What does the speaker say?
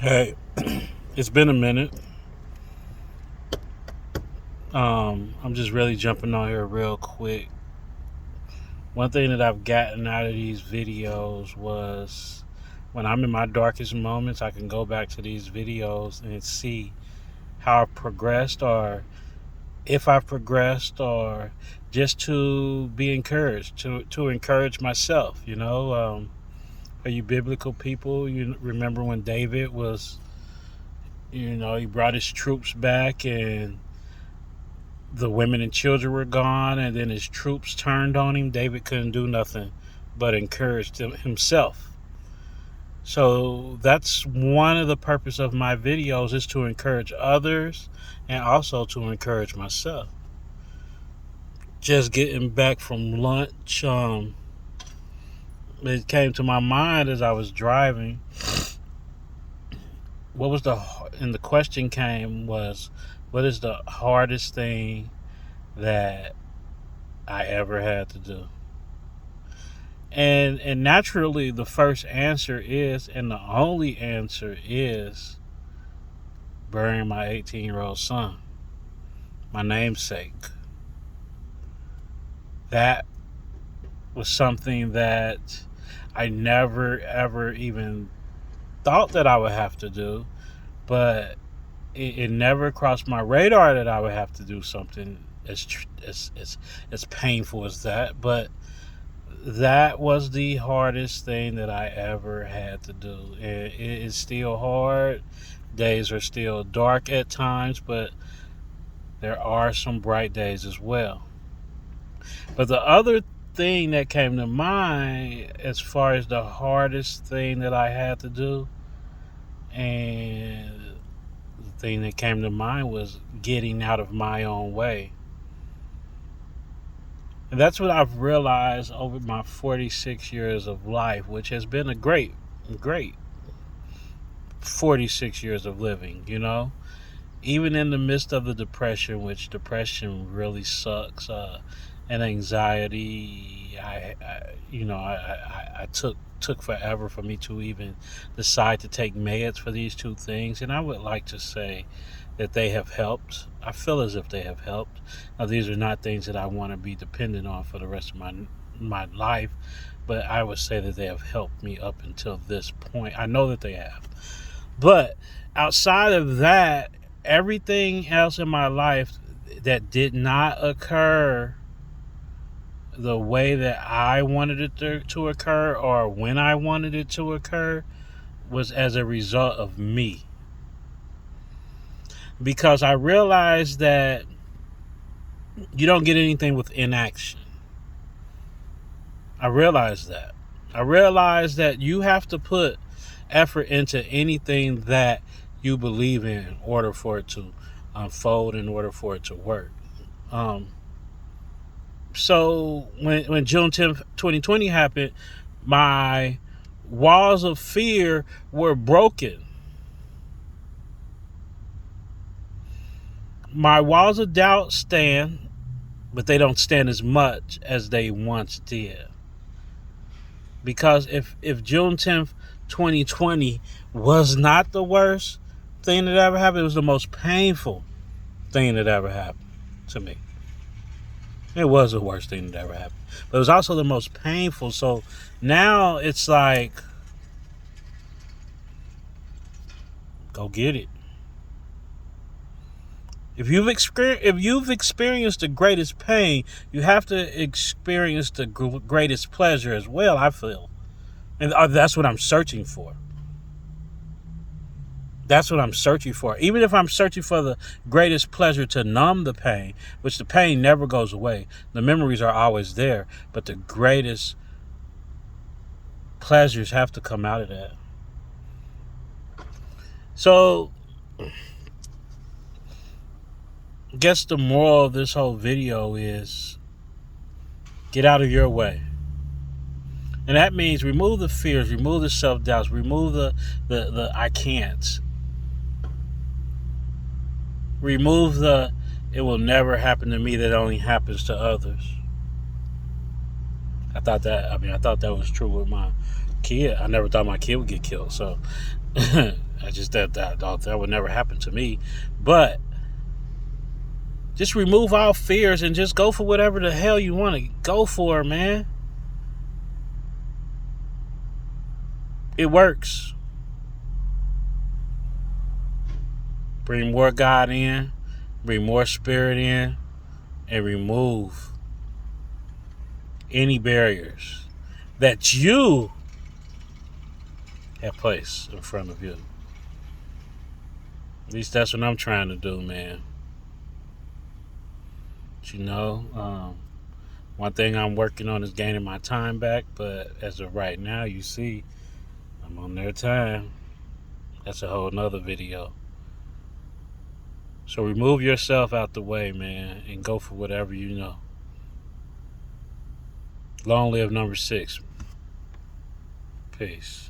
Hey, it's been a minute. I'm just really jumping on here real quick. One thing that I've gotten out of these videos was when I'm in my darkest moments, I can go back to these videos and see how I've progressed, or if I've progressed, or just to be encouraged, to encourage myself. For you biblical people, you remember when David was, he brought his troops back and the women and children were gone, and then his troops turned on him. David couldn't do nothing but encourage himself. So that's one of the purpose of my videos, is to encourage others and also to encourage myself. Just getting back from lunch, it came to my mind as I was driving. The question came was, what is the hardest thing that I ever had to do? And naturally, the first answer is, and the only answer is, burying my 18-year-old son, my namesake. That was something that I never ever even thought that I would have to do, but it never crossed my radar that I would have to do something as painful as that. But that was the hardest thing that I ever had to do. It is still hard. Days are still dark at times, but there are some bright days as well. But the other thing that came to mind as far as the hardest thing that I had to do, and the thing that came to mind, was getting out of my own way. And that's what I've realized over my 46 years of life, which has been a great 46 years of living. Even in the midst of the depression, which depression really sucks, and anxiety, I took forever for me to even decide to take meds for these two things, and I would like to say that they have helped. I feel as if they have helped. Now, these are not things that I want to be dependent on for the rest of my life, but I would say that they have helped me up until this point. I know that they have. But outside of that, everything else in my life that did not occur the way that I wanted it to occur, or when I wanted it to occur, was as a result of me. Because I realized that you don't get anything with inaction. I realized that. I realized that you have to put effort into anything that you believe in order for it to unfold, in order for it to work. So when June 10th, 2020 happened, my walls of fear were broken. My walls of doubt stand, but they don't stand as much as they once did. Because if June 10th, 2020 was not the worst thing that ever happened, it was the most painful thing that ever happened to me. It was the worst thing that ever happened. But it was also the most painful. So now it's like, go get it. If you've experienced the greatest pain, you have to experience the greatest pleasure as well, I feel. And that's what I'm searching for. That's what I'm searching for. Even if I'm searching for the greatest pleasure to numb the pain, which the pain never goes away. The memories are always there, but the greatest pleasures have to come out of that. So, I guess the moral of this whole video is, get out of your way. And that means remove the fears, remove the self-doubts, remove the I can'ts. Remove the it will never happen to me, that only happens to others. I thought that was true with my kid. I never thought my kid would get killed. So I just that would never happen to me. But just remove all fears and just go for whatever the hell you want to go for, man. It works. Bring more God in, bring more spirit in, and remove any barriers that you have placed in front of you. At least that's what I'm trying to do, man. But one thing I'm working on is gaining my time back, but as of right now, you see, I'm on their time. That's a whole nother video. So remove yourself out the way, man, and go for whatever you know. Long live number 6. Peace.